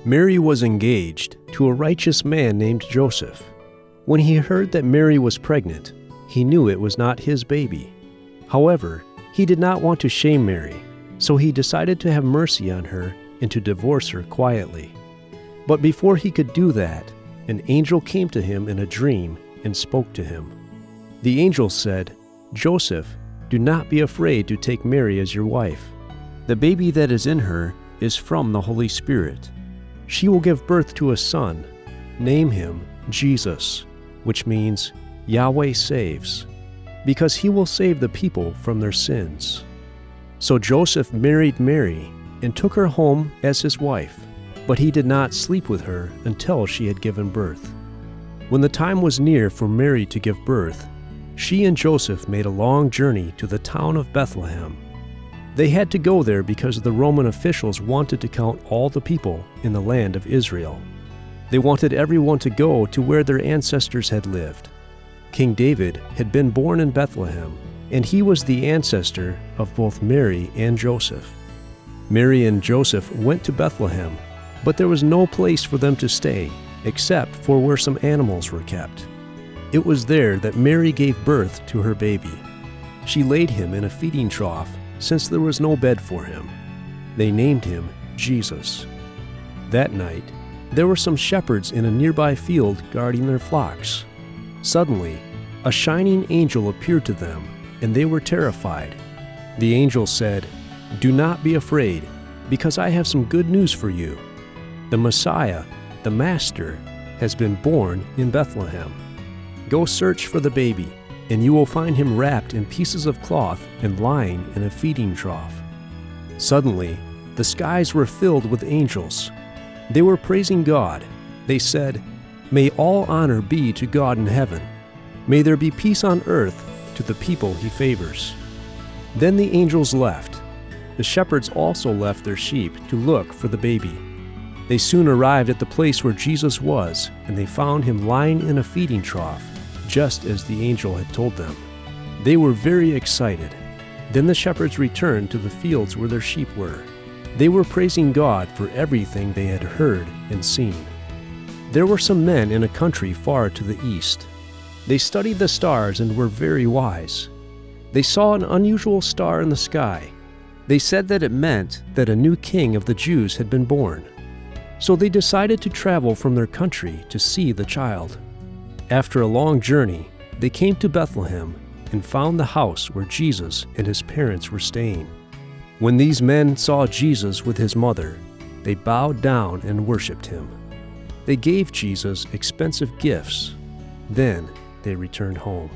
Mary was engaged to a righteous man named Joseph. When he heard that Mary was pregnant, he knew it was not his baby. However, he did not want to shame Mary, so he decided to have mercy on her and to divorce her quietly. But before he could do that, an angel came to him in a dream and spoke to him. The angel said, "Joseph, do not be afraid to take Mary as your wife. The baby that is in her is from the Holy Spirit. She will give birth to a son. Name him Jesus, which means Yahweh saves, because he will save the people from their sins." So Joseph married Mary and took her home as his wife, but he did not sleep with her until she had given birth. When the time was near for Mary to give birth, she and Joseph made a long journey to the town of Bethlehem. They had to go there because the Roman officials wanted to count all the people in the land of Israel. They wanted everyone to go to where their ancestors had lived. King David had been born in Bethlehem, and he was the ancestor of both Mary and Joseph. Mary and Joseph went to Bethlehem, but there was no place for them to stay except for where some animals were kept. It was there that Mary gave birth to her baby. She laid him in a feeding trough since there was no bed for him. They named him Jesus. That night, there were some shepherds in a nearby field guarding their flocks. Suddenly, a shining angel appeared to them, and they were terrified. The angel said, "Do not be afraid, because I have some good news for you. The Messiah, the Master, has been born in Bethlehem. Go search for the baby, and you will find him wrapped in pieces of cloth and lying in a feeding trough." Suddenly, the skies were filled with angels. They were praising God. They said, "May all honor be to God in heaven. May there be peace on earth to the people he favors." Then the angels left. The shepherds also left their sheep to look for the baby. They soon arrived at the place where Jesus was, and they found him lying in a feeding trough, just as the angel had told them. They were very excited. Then the shepherds returned to the fields where their sheep were. They were praising God for everything they had heard and seen. There were some men in a country far to the east. They studied the stars and were very wise. They saw an unusual star in the sky. They said that it meant that a new king of the Jews had been born. So they decided to travel from their country to see the child. After a long journey, they came to Bethlehem and found the house where Jesus and his parents were staying. When these men saw Jesus with his mother, they bowed down and worshiped him. They gave Jesus expensive gifts. Then they returned home.